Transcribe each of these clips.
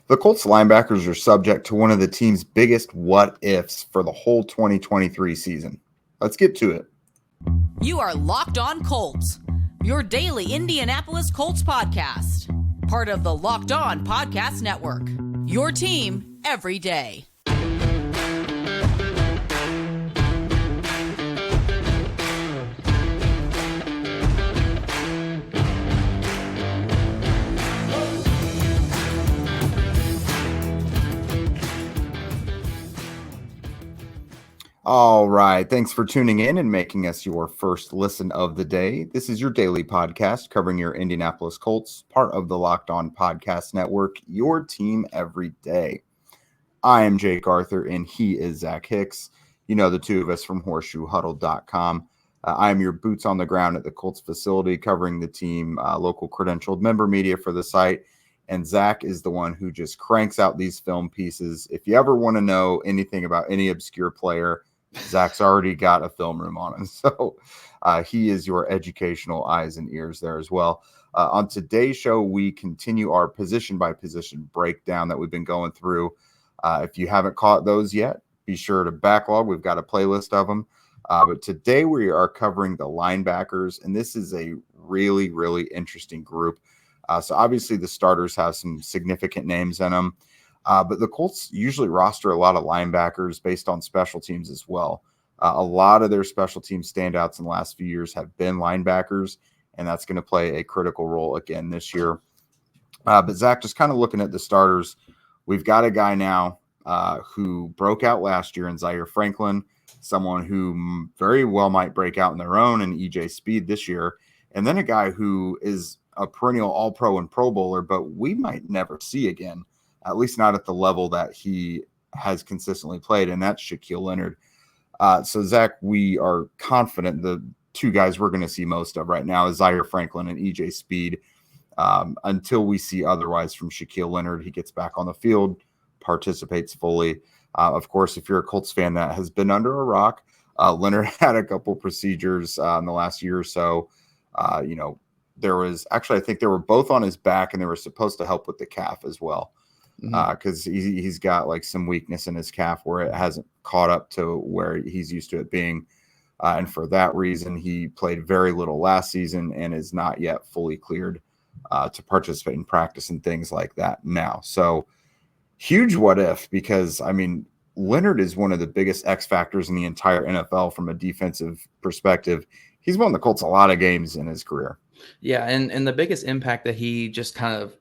The Colts linebackers are subject to one of the team's biggest what-ifs for the whole 2023 season. Let's get to it. You are Locked On Colts, your daily Indianapolis Colts podcast. Part of the Locked On Podcast Network, your team every day. All right. Thanks for tuning in and making us your first listen of the day. This is your daily podcast covering your Indianapolis Colts, part of the Locked On Podcast Network, your team every day. I am Jake Arthur, and he is Zach Hicks. You know the two of us from horseshoehuddle.com. I am your boots on the ground at the Colts facility covering the team, local credentialed member media for the site. And Zach is the one who just cranks out these film pieces. If you ever want to know anything about any obscure player, Zach's already got a film room on him. So he is your educational eyes and ears there as well. On today's show, we continue our position by position breakdown that we've been going through. If you haven't caught those yet, be sure to backlog. We've got a playlist of them. But today we are covering the linebackers, and this is a really, really interesting group. So obviously the starters have some significant names in them. But the Colts usually roster a lot of linebackers based on special teams as well. A lot of their special team standouts in the last few years have been linebackers, and that's going to play a critical role again this year. But Zach, just kind of looking at the starters, we've got a guy now who broke out last year in Zaire Franklin, someone who very well might break out in their own, and E.J. Speed this year, and then a guy who is a perennial All-Pro and Pro Bowler, but we might never see again. At least not at the level that he has consistently played, and that's Shaquille Leonard. So, Zach, we are confident the two guys we're going to see most of right now is Zaire Franklin and E.J. Speed. Until we see otherwise from Shaquille Leonard, he gets back on the field, participates fully. Of course, if you're a Colts fan that has been under a rock, Leonard had a couple procedures in the last year or so. There was actually, I think they were both on his back, and they were supposed to help with the calf as well. Because he's got like some weakness in his calf where it hasn't caught up to where he's used to it being. And for that reason, he played very little last season and is not yet fully cleared to participate in practice and things like that now. So huge what if, because I mean, Leonard is one of the biggest X factors in the entire NFL from a defensive perspective. He's won the Colts a lot of games in his career. Yeah. And the biggest impact that he just kind of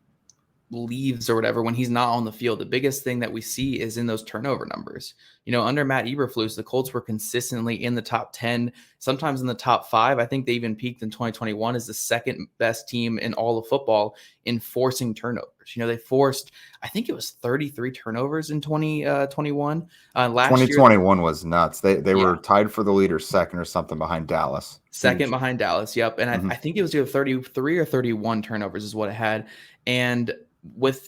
leaves or whatever when he's not on the field, the biggest thing that we see is in those turnover numbers. Under Matt Eberflus, the Colts were consistently in the top 10, sometimes in the top 5. I think they even peaked in 2021 as the second best team in all of football in forcing turnovers. They forced, I think it was 33 turnovers in 2021. Last 2021 was nuts. They were tied for the leader second or something behind Dallas. Second behind Dallas. Yep. And I think it was either 33 or 31 turnovers is what it had. And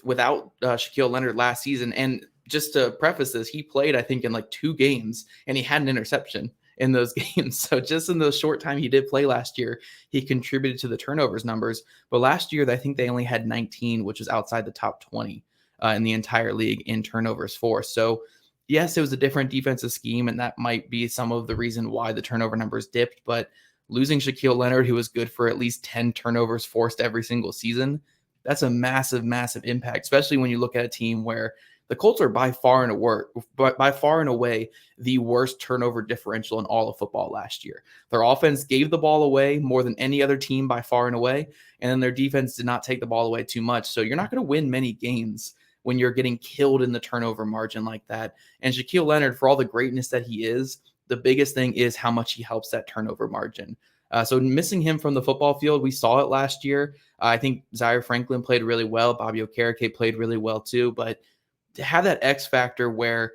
without Shaquille Leonard last season, and just to preface this, he played, I think, in like 2 games, and he had an interception in those games. So just in the short time he did play last year, he contributed to the turnovers numbers. But last year, I think they only had 19, which was outside the top 20 in the entire league in turnovers forced. So yes, it was a different defensive scheme, and that might be some of the reason why the turnover numbers dipped. But losing Shaquille Leonard, who was good for at least 10 turnovers forced every single season, that's a massive, massive impact, especially when you look at a team where the Colts are by far and away the worst turnover differential in all of football last year. Their offense gave the ball away more than any other team by far and away, and then their defense did not take the ball away too much. So you're not going to win many games when you're getting killed in the turnover margin like that. And Shaquille Leonard, for all the greatness that he is, the biggest thing is how much he helps that turnover margin. So missing him from the football field, we saw it last year. I think Zaire Franklin played really well. Bobby Okereke played really well too. But to have that X factor where,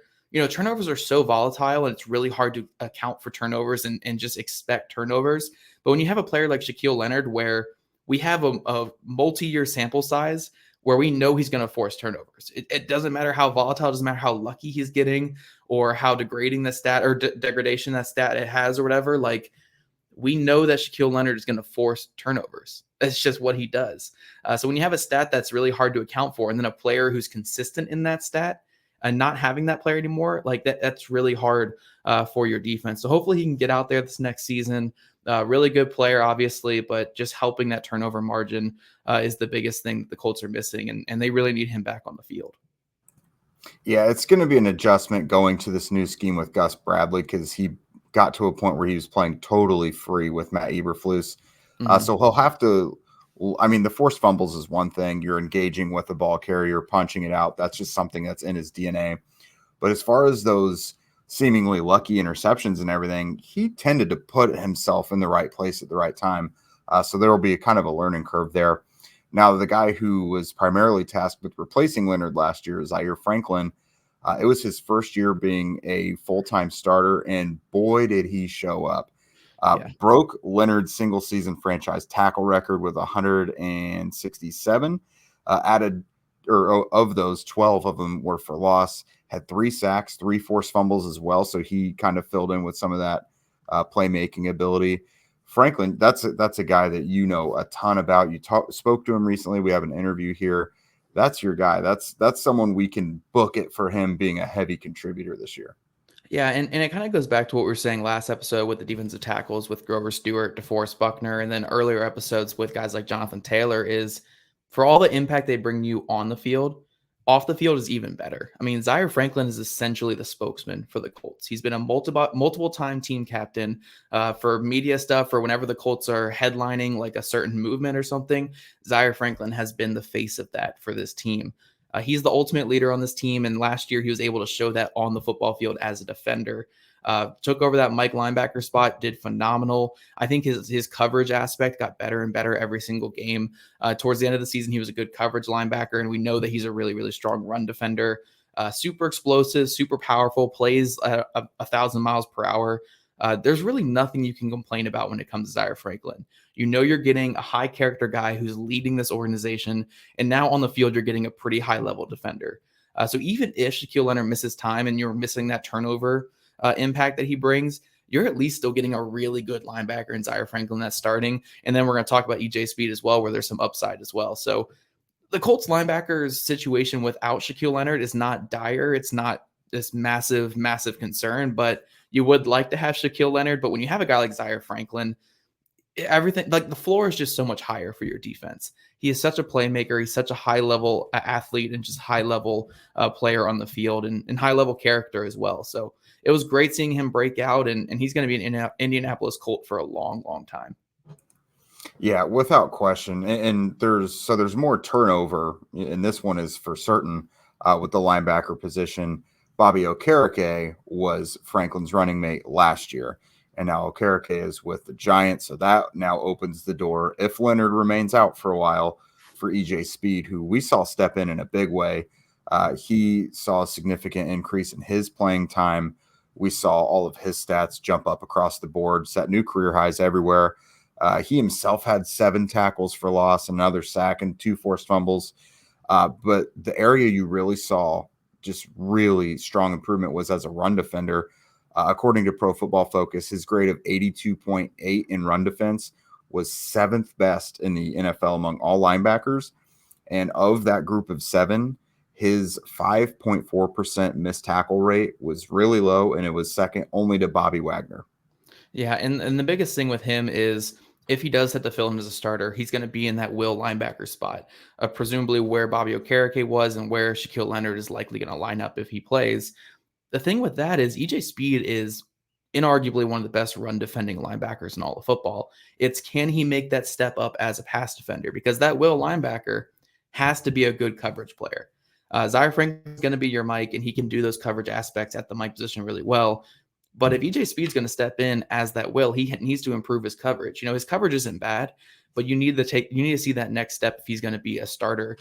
turnovers are so volatile and it's really hard to account for turnovers and just expect turnovers. But when you have a player like Shaquille Leonard, where we have a multi-year sample size where we know he's going to force turnovers. It doesn't matter how volatile, it doesn't matter how lucky he's getting or how degrading the stat or degradation that stat it has or whatever. Like, we know that Shaquille Leonard is going to force turnovers. That's just what he does. So when you have a stat that's really hard to account for, and then a player who's consistent in that stat and not having that player anymore, like that's really hard for your defense. So hopefully he can get out there this next season. Really good player, obviously, but just helping that turnover margin is the biggest thing that the Colts are missing, and they really need him back on the field. Yeah, it's going to be an adjustment going to this new scheme with Gus Bradley because he got to a point where he was playing totally free with Matt Eberflus. So he'll have to – I mean, the forced fumbles is one thing. You're engaging with the ball carrier, punching it out. That's just something that's in his DNA. But as far as those seemingly lucky interceptions and everything, he tended to put himself in the right place at the right time. So there will be a kind of a learning curve there. Now, the guy who was primarily tasked with replacing Leonard last year, Zaire Franklin, it was his first year being a full-time starter, and boy, did he show up. Broke Leonard's single-season franchise tackle record with 167. Of those, 12 of them were for loss. Had 3 sacks, 3 forced fumbles as well, so he kind of filled in with some of that playmaking ability. Franklin, that's a guy that you know a ton about. You spoke to him recently. We have an interview here. That's your guy. That's someone we can book it for him being a heavy contributor this year. Yeah, and it kind of goes back to what we were saying last episode with the defensive tackles with Grover Stewart, DeForest Buckner, and then earlier episodes with guys like Jonathan Taylor is for all the impact they bring you on the field, off the field is even better. I mean, Zaire Franklin is essentially the spokesman for the Colts. He's been a multiple-time team captain for media stuff, for whenever the Colts are headlining like a certain movement or something. Zaire Franklin has been the face of that for this team. He's the ultimate leader on this team, and last year he was able to show that on the football field as a defender. Took over that Mike linebacker spot, did phenomenal. I think his coverage aspect got better and better every single game. Towards the end of the season, he was a good coverage linebacker, and we know that he's a really, really strong run defender. Super explosive, super powerful, plays at 1,000 miles per hour. There's really nothing you can complain about when it comes to Zaire Franklin. You know you're getting a high character guy who's leading this organization, and now on the field you're getting a pretty high level defender. So even if Shaquille Leonard misses time and you're missing that turnover impact that he brings, you're at least still getting a really good linebacker in Zaire Franklin that's starting. And then we're going to talk about E.J. Speed as well, where there's some upside as well. So the Colts linebackers situation without Shaquille Leonard is not dire. It's not this massive, massive concern, but you would like to have Shaquille Leonard. But when you have a guy like Zaire Franklin, everything, like the floor is just so much higher for your defense. He is such a playmaker. He's such a high level athlete and just high level player on the field and high level character as well. So it was great seeing him break out, and he's going to be an Indianapolis Colt for a long, long time. Yeah, without question. And there's more turnover, and this one is for certain with the linebacker position. Bobby Okereke was Franklin's running mate last year, and now Okereke is with the Giants, so that now opens the door, if Leonard remains out for a while, for E.J. Speed, who we saw step in a big way. He saw a significant increase in his playing time. We saw all of his stats jump up across the board, set new career highs everywhere. He himself had 7 tackles for loss, another sack, and 2 forced fumbles. But the area you really saw just really strong improvement was as a run defender. According to Pro Football Focus, his grade of 82.8 in run defense was 7th best in the NFL among all linebackers. And of that group of 7, his 5.4% missed tackle rate was really low, and it was second only to Bobby Wagner. Yeah, and the biggest thing with him is if he does have to fill him as a starter, he's going to be in that will linebacker spot, presumably where Bobby Okereke was and where Shaquille Leonard is likely going to line up if he plays. The thing with that is E.J. Speed is inarguably one of the best run defending linebackers in all of football. It's can he make that step up as a pass defender? Because that will linebacker has to be a good coverage player. Zaire Franklin is going to be your Mike, and he can do those coverage aspects at the Mike position really well. But if E.J. Speed's going to step in as that will, he needs to improve his coverage. You know, his coverage isn't bad, but you need to see that next step if he's going to be a starter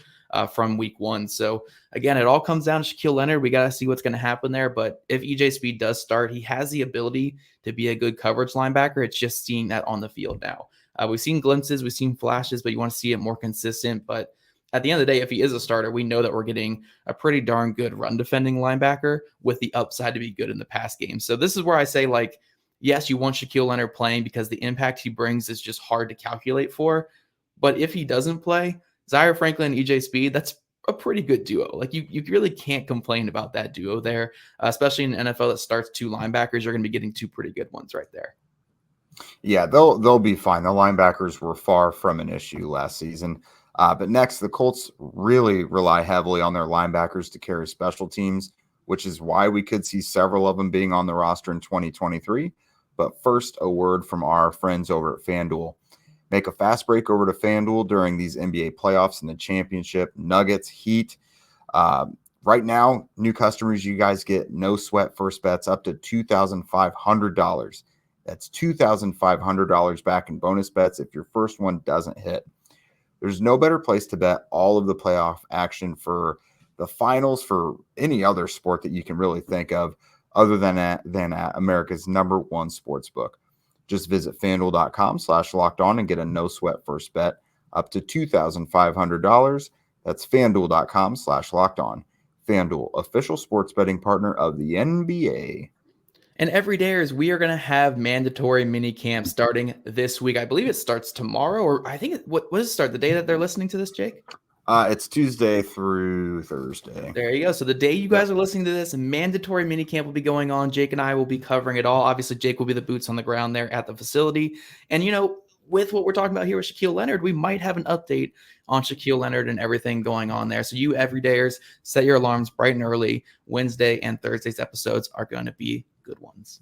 from week 1. So again, it all comes down to Shaquille Leonard. We got to see what's going to happen there. But if E.J. Speed does start, he has the ability to be a good coverage linebacker. It's just seeing that on the field now. We've seen glimpses, we've seen flashes, but you want to see it more consistent. But at the end of the day, if he is a starter, we know that we're getting a pretty darn good run defending linebacker with the upside to be good in the pass game. So this is where I say, like, yes, you want Shaquille Leonard playing because the impact he brings is just hard to calculate for. But if he doesn't play, Zaire Franklin and E.J. Speed, that's a pretty good duo. Like you really can't complain about that duo there, especially in an NFL that starts two linebackers. You're going to be getting two pretty good ones right there. Yeah, they'll be fine. The linebackers were far from an issue last season. But next, the Colts really rely heavily on their linebackers to carry special teams, which is why we could see several of them being on the roster in 2023. But first, a word from our friends over at FanDuel. Make a fast break over to FanDuel during these NBA playoffs and the championship. Nuggets, Heat. Right now, new customers, you guys get no sweat first bets up to $2,500. That's $2,500 back in bonus bets if your first one doesn't hit. There's no better place to bet all of the playoff action for the finals for any other sport that you can really think of other than at America's #1 sports book. Just visit FanDuel.com/lockedon and get a no sweat first bet up to $2,500. That's FanDuel.com/lockedon. FanDuel, official sports betting partner of the NBA. And everydayers, we are going to have mandatory mini camp starting this week. I believe it starts tomorrow, or I think what does it start? The day that they're listening to this, Jake? It's Tuesday through Thursday. There you go. So the day you guys are listening to this, a mandatory mini camp will be going on. Jake and I will be covering it all. Obviously, Jake will be the boots on the ground there at the facility. And, with what we're talking about here with Shaquille Leonard, we might have an update on Shaquille Leonard and everything going on there. So you everydayers, set your alarms bright and early. Wednesday and Thursday's episodes are going to be good ones.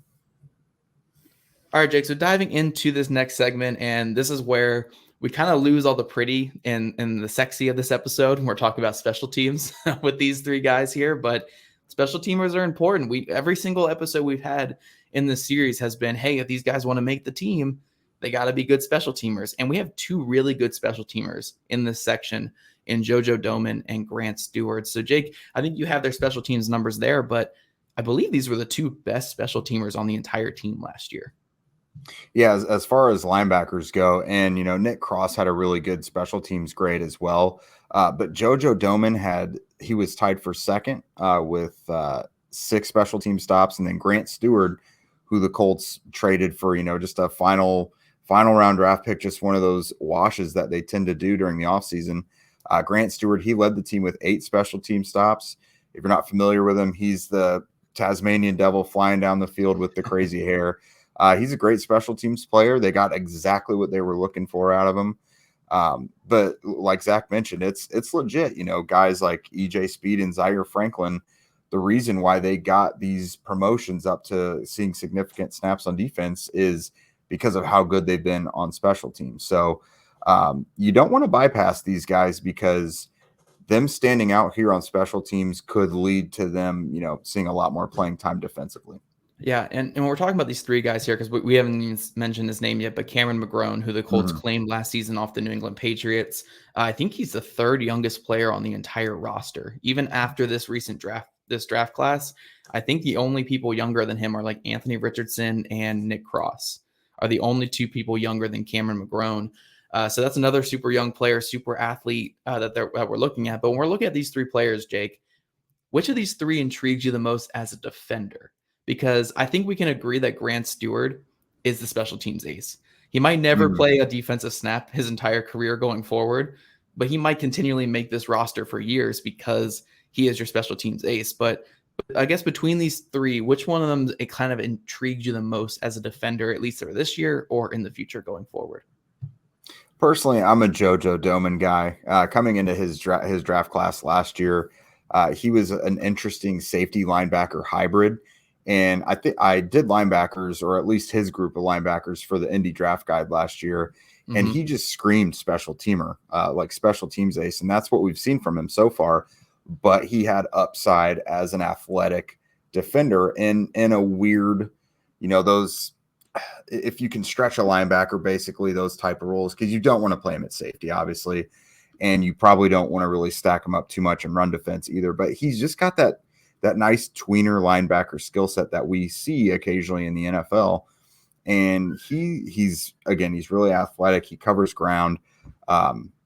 All right, Jake. So diving into this next segment, and this is where we kind of lose all the pretty and the sexy of this episode when we're talking about special teams with these three guys here. But special teamers are important. Every single episode we've had in this series has been, hey, if these guys want to make the team, they got to be good special teamers. And we have two really good special teamers in this section in JoJo Domann and Grant Stewart. So, Jake, I think you have their special teams numbers there, but I believe these were the two best special teamers on the entire team last year. Yeah, as far as linebackers go, and Nick Cross had a really good special teams grade as well. But JoJo Domann he was tied for second with 6 special team stops, and then Grant Stewart, who the Colts traded for just a final round draft pick, just one of those washes that they tend to do during the offseason. Grant Stewart, he led the team with 8 special team stops. If you're not familiar with him, he's the Tasmanian devil flying down the field with the crazy hair. He's a great special teams player. They got exactly what they were looking for out of him. But like Zach mentioned, it's legit. Guys like E.J. Speed and Zaire Franklin, the reason why they got these promotions up to seeing significant snaps on defense is because of how good they've been on special teams. So you don't want to bypass these guys because them standing out here on special teams could lead to them, seeing a lot more playing time defensively. Yeah, and we're talking about these three guys here because we haven't even mentioned his name yet, but Cameron McGrone, who the Colts claimed last season off the New England Patriots. I think he's the 3rd youngest player on the entire roster. Even after this draft class, I think the only people younger than him are like Anthony Richardson and Nick Cross are the only 2 people younger than Cameron McGrone. So that's another super young player, super athlete that we're looking at. But when we're looking at these 3 players, Jake, which of these 3 intrigues you the most as a defender? Because I think we can agree that Grant Stewart is the special teams ace. He might never play a defensive snap his entire career going forward, but he might continually make this roster for years because he is your special teams ace. But I guess between these 3, which one of them it kind of intrigued you the most as a defender, at least for this year or in the future going forward? Personally, I'm a JoJo Domann guy. Coming into his draft class last year, he was an interesting safety linebacker hybrid. And I think I did linebackers, or at least his group of linebackers, for the Indy Draft Guide last year. And he just screamed special teamer, like special teams ace. And that's what we've seen from him so far. But he had upside as an athletic defender in a weird, those, if you can stretch a linebacker, basically those type of roles, because you don't want to play him at safety, obviously. And you probably don't want to really stack him up too much in run defense either. But he's just got that nice tweener linebacker skill set that we see occasionally in the NFL. And he's really athletic. He covers ground.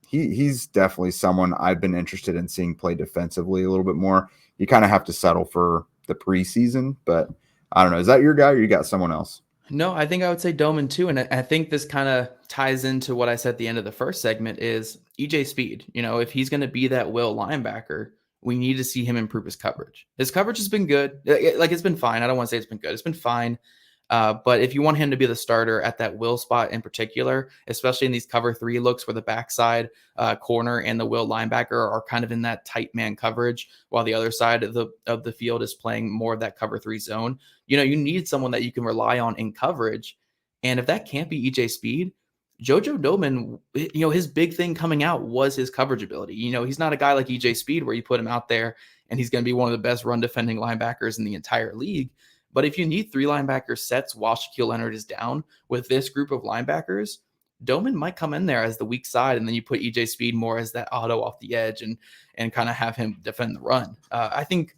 He's definitely someone I've been interested in seeing play defensively a little bit more. You kind of have to settle for the preseason, but I don't know. Is that your guy or you got someone else? No, I think I would say Doman too. And I think this kind of ties into what I said at the end of the first segment is EJ Speed. If he's going to be that will linebacker, we need to see him improve his coverage. His coverage has been good. Like it's been fine. I don't want to say it's been good. It's been fine. But if you want him to be the starter at that will spot in particular, especially in these cover 3 looks where the backside corner and the will linebacker are kind of in that tight man coverage, while the other side of the field is playing more of that cover 3 zone, you need someone that you can rely on in coverage. And if that can't be EJ Speed, JoJo Doman, his big thing coming out was his coverage ability. He's not a guy like EJ Speed where you put him out there and he's going to be one of the best run defending linebackers in the entire league. But if you need 3 linebacker sets while Shaquille Leonard is down with this group of linebackers, Doman might come in there as the weak side, and then you put EJ Speed more as that auto off the edge and kind of have him defend the run. I think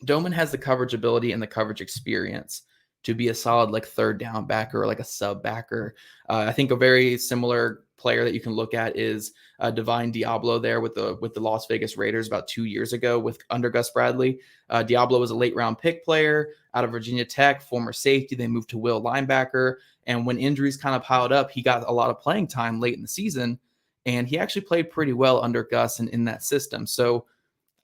Doman has the coverage ability and the coverage experience to be a solid like third down backer or like a sub backer. I think a very similar player that you can look at is Divine Diablo there with the Las Vegas Raiders about 2 years ago under Gus Bradley. Diablo was a late round pick player out of Virginia Tech, former safety. They moved to will linebacker. And when injuries kind of piled up, he got a lot of playing time late in the season. And he actually played pretty well under Gus and in that system. So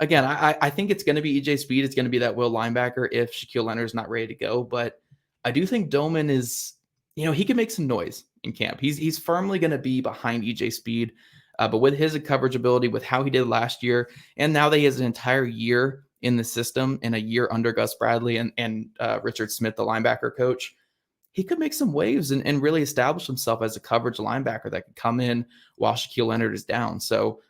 again, I think it's going to be EJ Speed. It's going to be that will linebacker if Shaquille Leonard is not ready to go. But I do think Doman is, he can make some noise in camp. He's firmly going to be behind EJ Speed. But with his coverage ability, with how he did last year, and now that he has an entire year in the system and a year under Gus Bradley and Richard Smith, the linebacker coach, he could make some waves and really establish himself as a coverage linebacker that could come in while Shaquille Leonard is down. So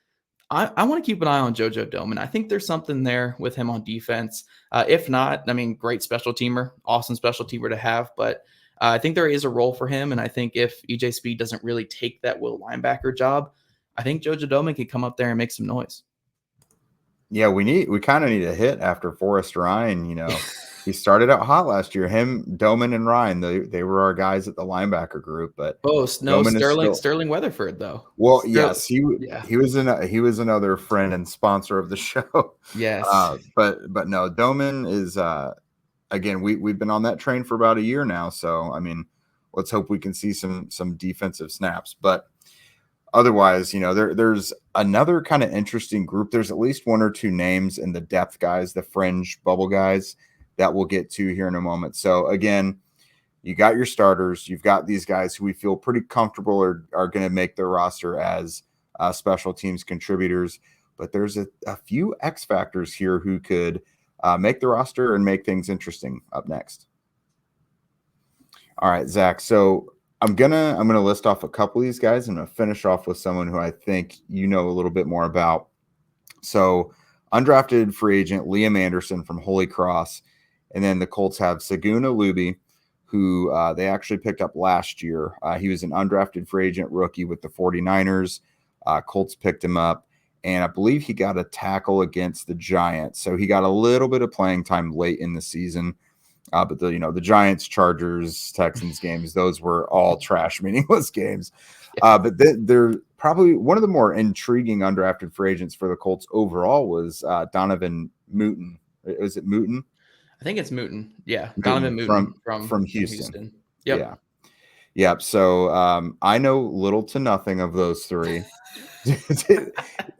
I want to keep an eye on JoJo Doman. I think there's something there with him on defense. If not, great special teamer, awesome special teamer to have. But I think there is a role for him. And I think if EJ Speed doesn't really take that will linebacker job, I think JoJo Doman can come up there and make some noise. Yeah, we kind of need a hit after Forrest Ryan. He started out hot last year. Him, Doman, and Ryan, they were our guys at the linebacker group. But Sterling Weatherford though. Well, yes, he was another friend and sponsor of the show. Yes, but no, Doman is again. We've been on that train for about a year now. So let's hope we can see some defensive snaps. But otherwise, there's another kind of interesting group. There's at least 1 or 2 names in the depth guys, the fringe bubble guys that we'll get to here in a moment. So again, you got your starters. You've got these guys who we feel pretty comfortable are going to make their roster as special teams contributors. But there's a few X factors here who could make the roster and make things interesting up next. All right, Zach. So I'm gonna list off a couple of these guys. I'm gonna finish off with someone who I think you know a little bit more about. So undrafted free agent Liam Anderson from Holy Cross, and then the Colts have Saguna Luby, who they actually picked up last year. He was an undrafted free agent rookie with the 49ers. Colts picked him up, and I believe he got a tackle against the Giants, so he got a little bit of playing time late in the season. But the Giants, Chargers, Texans games, those were all trash, meaningless games. But they're probably one of the more intriguing undrafted free agents for the Colts overall was Donovan Mooten. Is it Mooten? I think it's Mooten. Yeah, Mooten, Donovan Mooten from Houston. Yep. Yeah. Yep. So I know little to nothing of those 3.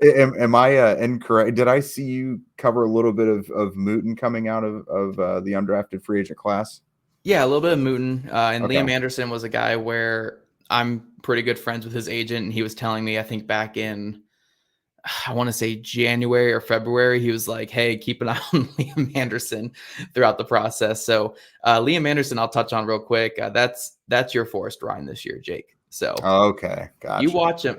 Am I incorrect? Did I see you cover a little bit of Mooten coming out of the undrafted free agent class? Yeah, a little bit of Mooten. And Okay. Liam Anderson was a guy where I'm pretty good friends with his agent, and he was telling me, I think back in, I want to say January or February, he was like, hey, keep an eye on Liam Anderson throughout the process. So Liam Anderson, I'll touch on real quick. That's your Forrest Ryan this year, Jake. So okay, gotcha. You watch him.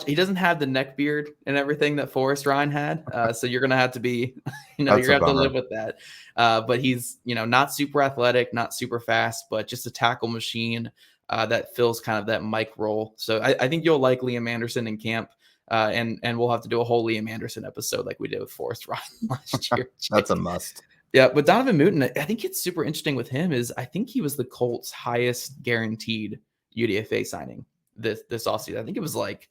He doesn't have the neck beard and everything that Forrest Ryan had. So you're gonna have to be, you're gonna have to live with that. But he's, not super athletic, not super fast, but just a tackle machine that fills kind of that Mike role. So I think you'll like Liam Anderson in camp. And we'll have to do a whole Liam Anderson episode like we did with Forrest Ryan last year. That's a must. Yeah, but Donovan Mooten, I think it's super interesting with him is I think he was the Colts' highest guaranteed UDFA signing this offseason. I think it was like,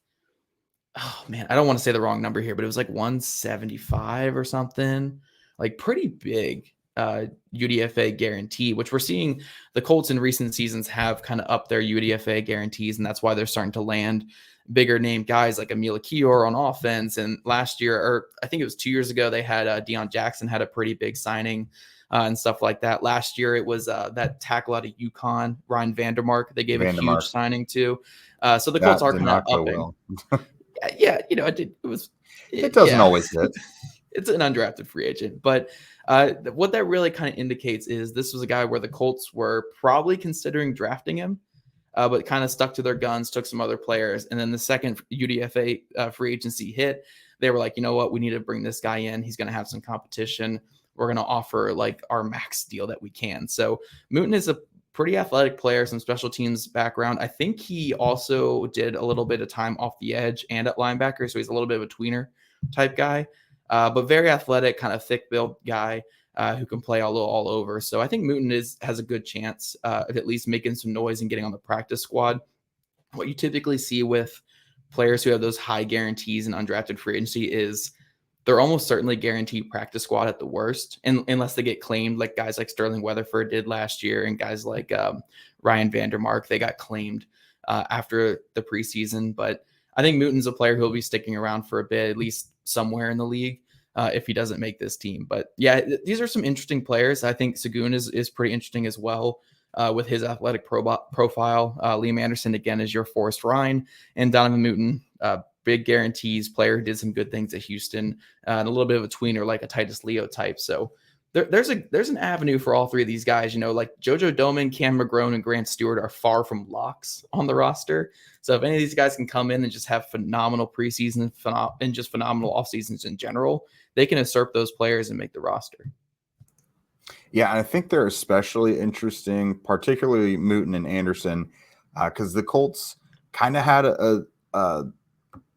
oh man, I don't want to say the wrong number here, but it was like 175 or something, like pretty big. UDFA guarantee, which we're seeing the Colts in recent seasons have kind of upped their UDFA guarantees, and that's why they're starting to land bigger name guys like Emil Kior on offense. And last year, or I think it was 2 years ago, they had Deion Jackson had a pretty big signing and stuff like that. Last year, it was that tackle out of UConn, Ryan Vandermark. They gave a huge signing to. So the Colts are kind of upping. Yeah, it doesn't always hit. It's an undrafted free agent, but what that really kind of indicates is this was a guy where the Colts were probably considering drafting him, but kind of stuck to their guns, took some other players. And then the second UDFA free agency hit, they were like, you know what, we need to bring this guy in. He's going to have some competition. We're going to offer like our max deal that we can. So Mooten is a pretty athletic player, some special teams background. I think he also did a little bit of time off the edge and at linebacker. So he's a little bit of a tweener type guy, but very athletic, kind of thick built guy who can play all over. So I think Mooten has a good chance of at least making some noise and getting on the practice squad. What you typically see with players who have those high guarantees and undrafted free agency is they're almost certainly guaranteed practice squad at the worst, unless they get claimed, like guys like Sterling Weatherford did last year, and guys like Ryan Vandermark, they got claimed after the preseason. But I think Mooten's a player who will be sticking around for a bit, at least somewhere in the league, if he doesn't make this team. But yeah, these are some interesting players. I think Sagoon is pretty interesting as well with his athletic profile. Liam Anderson, again, is your Forrest Rhyne, and Donovan Mooten, big guarantees player who did some good things at Houston, and a little bit of a tweener like a Titus Leo type. So there's an avenue for all three of these guys. Like JoJo Domann, Cam McGrone, and Grant Stewart are far from locks on the roster. So if any of these guys can come in and just have phenomenal preseason and just phenomenal off seasons in general, they can usurp those players and make the roster. Yeah, and I think they're especially interesting, particularly Mooten and Anderson, because the Colts kind of had a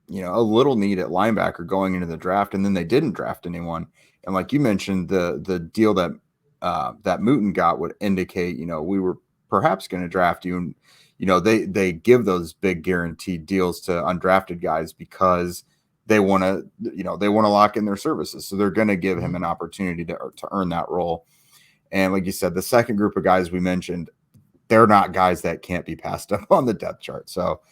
little need at linebacker going into the draft, and then they didn't draft anyone. And like you mentioned, the deal that Mooten got would indicate, we were perhaps going to draft you. And, they give those big guaranteed deals to undrafted guys because they want to lock in their services. So they're going to give him an opportunity to earn that role. And like you said, the second group of guys we mentioned, they're not guys that can't be passed up on the depth chart. So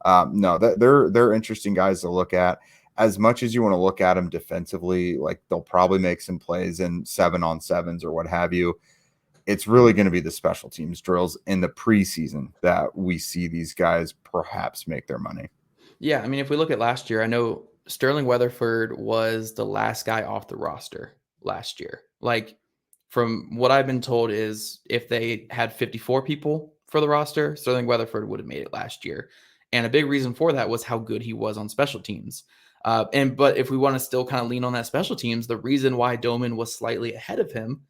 no, they're interesting guys to look at. As much as you want to look at them defensively, like they'll probably make some plays in 7-on-7s or what have you. It's really going to be the special teams drills in the preseason that we see these guys perhaps make their money. Yeah, I mean, if we look at last year, I know Sterling Weatherford was the last guy off the roster last year. Like, from what I've been told is if they had 54 people for the roster, Sterling Weatherford would have made it last year. And a big reason for that was how good he was on special teams. But if we want to still kind of lean on that special teams, the reason why Domann was slightly ahead of him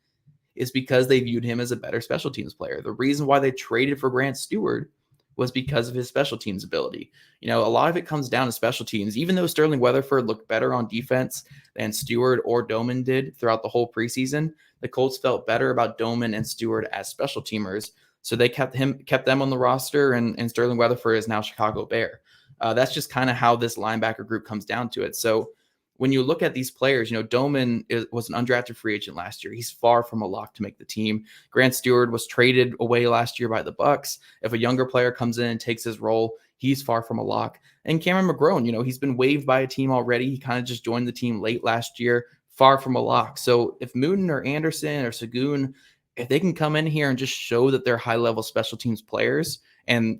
is because they viewed him as a better special teams player. The reason why they traded for Grant Stewart was because of his special teams ability. A lot of it comes down to special teams. Even though Sterling Weatherford looked better on defense than Stewart or Domann did throughout the whole preseason, the Colts felt better about Domann and Stewart as special teamers. So they kept them on the roster, and Sterling Weatherford is now Chicago Bear. That's just kind of how this linebacker group comes down to it. So when you look at these players, Domann was an undrafted free agent last year. He's far from a lock to make the team. Grant Stewart was traded away last year by the Bucs. If a younger player comes in and takes his role, he's far from a lock. And Cameron McGrone, he's been waived by a team already. He kind of just joined the team late last year, far from a lock. So if Mooten or Anderson or Sagoon, if they can come in here and just show that they're high-level special teams players and,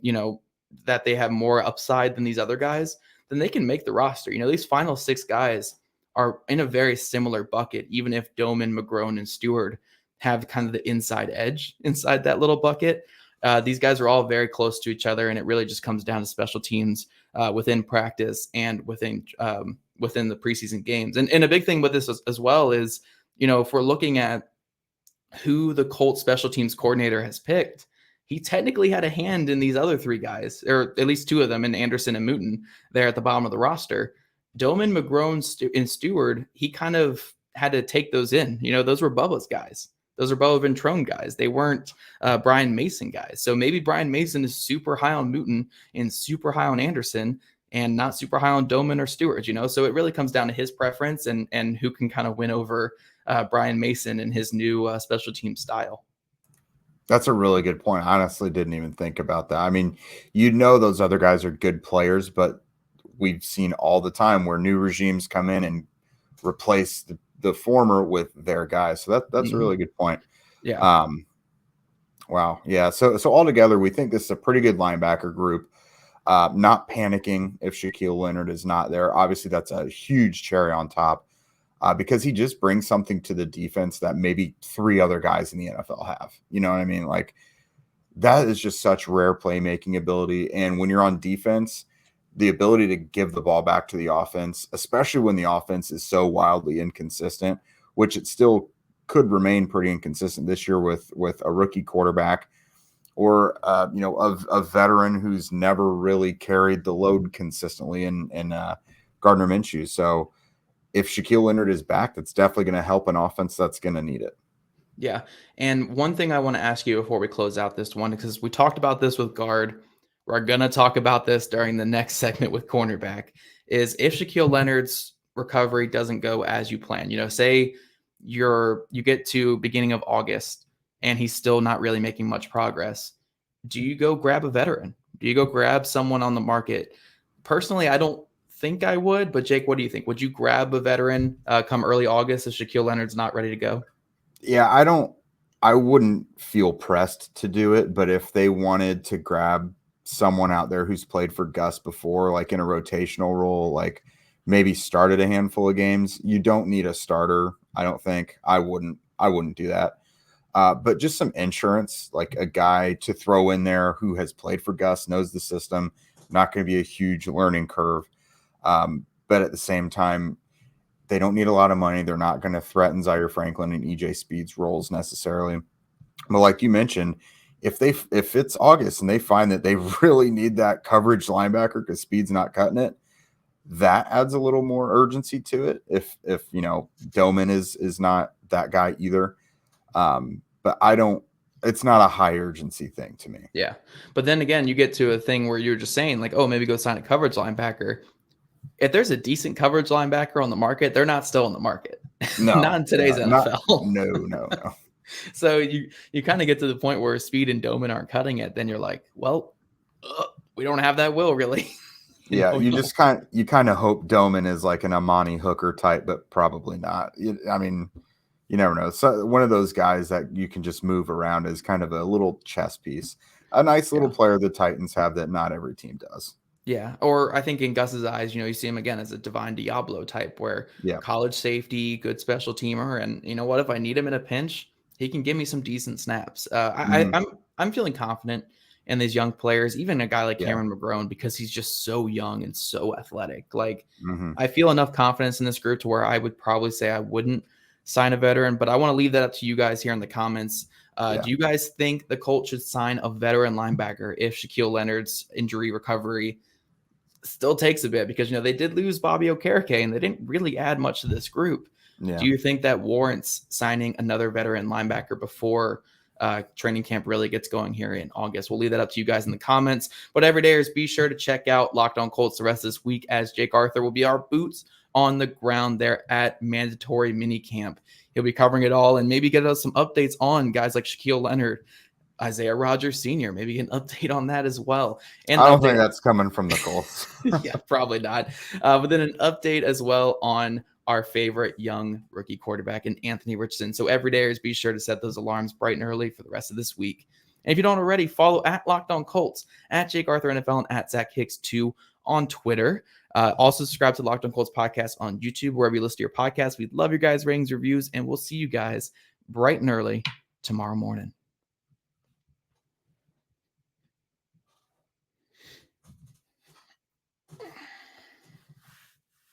that they have more upside than these other guys, then they can make the roster. These final 6 guys are in a very similar bucket, even if Domann, McGrone, and Stewart have kind of the inside edge inside that little bucket. These guys are all very close to each other, and it really just comes down to special teams within practice and within the preseason games. And a big thing with this as well is, if we're looking at who the Colts special teams coordinator has picked, he technically had a hand in these other 3 guys, or at least 2 of them, in Anderson and Mooten there at the bottom of the roster. Domann, McGrone, and Stewart, he kind of had to take those in. Those were Bubba's guys. Those are Bubba Ventrone guys. They weren't Brian Mason guys. So maybe Brian Mason is super high on Mooten and super high on Anderson. and not super high on Doman or Stewart, so it really comes down to his preference and who can kind of win over Brian Mason and his new special team style. That's a really good point. I honestly didn't even think about that. I mean, those other guys are good players, but we've seen all the time where new regimes come in and replace the former with their guys. So that's a really good point. Yeah. Wow. Yeah. So altogether, we think this is a pretty good linebacker group. Not panicking if Shaquille Leonard is not there. Obviously, that's a huge cherry on top because he just brings something to the defense that maybe 3 other guys in the NFL have. You know what I mean? Like, that is just such rare playmaking ability. And when you're on defense, the ability to give the ball back to the offense, especially when the offense is so wildly inconsistent, which it still could remain pretty inconsistent this year with a rookie quarterback or a veteran who's never really carried the load consistently in Gardner Minshew. So if Shaquille Leonard is back, that's definitely going to help an offense that's going to need it. Yeah. And one thing I want to ask you before we close out this one, because we talked about this with guard, we're going to talk about this during the next segment with cornerback, is if Shaquille Leonard's recovery doesn't go as you plan, say you get to beginning of August and he's still not really making much progress. Do you go grab a veteran? Do you go grab someone on the market? Personally, I don't think I would, but Jake, what do you think? Would you grab a veteran come early August if Shaquille Leonard's not ready to go? Yeah, I wouldn't feel pressed to do it, but if they wanted to grab someone out there who's played for Gus before, like in a rotational role, like maybe started a handful of games, you don't need a starter. I don't think. I wouldn't do that. But just some insurance, like a guy to throw in there who has played for Gus, knows the system, not going to be a huge learning curve. But at the same time, they don't need a lot of money. They're not going to threaten Zaire Franklin and E.J. Speed's roles necessarily. But like you mentioned, if it's August and they find that they really need that coverage linebacker because Speed's not cutting it, that adds a little more urgency to it. If Doman is not that guy either. But it's not a high urgency thing to me. Yeah. But then again, you get to a thing where you're just saying like, oh, maybe go sign a coverage linebacker. If there's a decent coverage linebacker on the market, they're not still in the market. No, not in today's NFL. No. So you kind of get to the point where Speed and Doman aren't cutting it. Then you're like, well, we don't have that will really. Yeah, you just kind of hope Doman is like an Amani Hooker type, but probably not. I mean, you never know. So one of those guys that you can just move around is kind of a little chess piece, a nice little player the Titans have that not every team does. Yeah, or I think in Gus's eyes, you see him again as a Divine Diablo type, where college safety, good special teamer, and you know what? If I need him in a pinch, he can give me some decent snaps. I'm feeling confident in these young players, even a guy like Cameron McGrone, because he's just so young and so athletic. Like I feel enough confidence in this group to where I would probably say I wouldn't sign a veteran, but I want to leave that up to you guys here in the comments. Do you guys think the Colts should sign a veteran linebacker if Shaquille Leonard's injury recovery still takes a bit? Because, they did lose Bobby Okereke and they didn't really add much to this group. Yeah. Do you think that warrants signing another veteran linebacker before training camp really gets going here in August? We'll leave that up to you guys in the comments. But everydayers, be sure to check out Locked On Colts the rest of this week, as Jake Arthur will be our boots on the ground there at mandatory minicamp. He'll be covering it all and maybe get us some updates on guys like Shaquille Leonard, Isaiah Rodgers Sr., maybe an update on that as well. And I don't think that's coming from the Colts. Yeah, probably not. But then an update as well on our favorite young rookie quarterback in Anthony Richardson. So everydayers, be sure to set those alarms bright and early for the rest of this week. And if you don't already, follow at Locked On Colts, at Jake Arthur NFL, and at Zach Hicks 2 on Twitter. Also subscribe to Locked On Colts podcast on YouTube, wherever you listen to your podcast. We'd love your guys' ratings, reviews, and we'll see you guys bright and early tomorrow morning.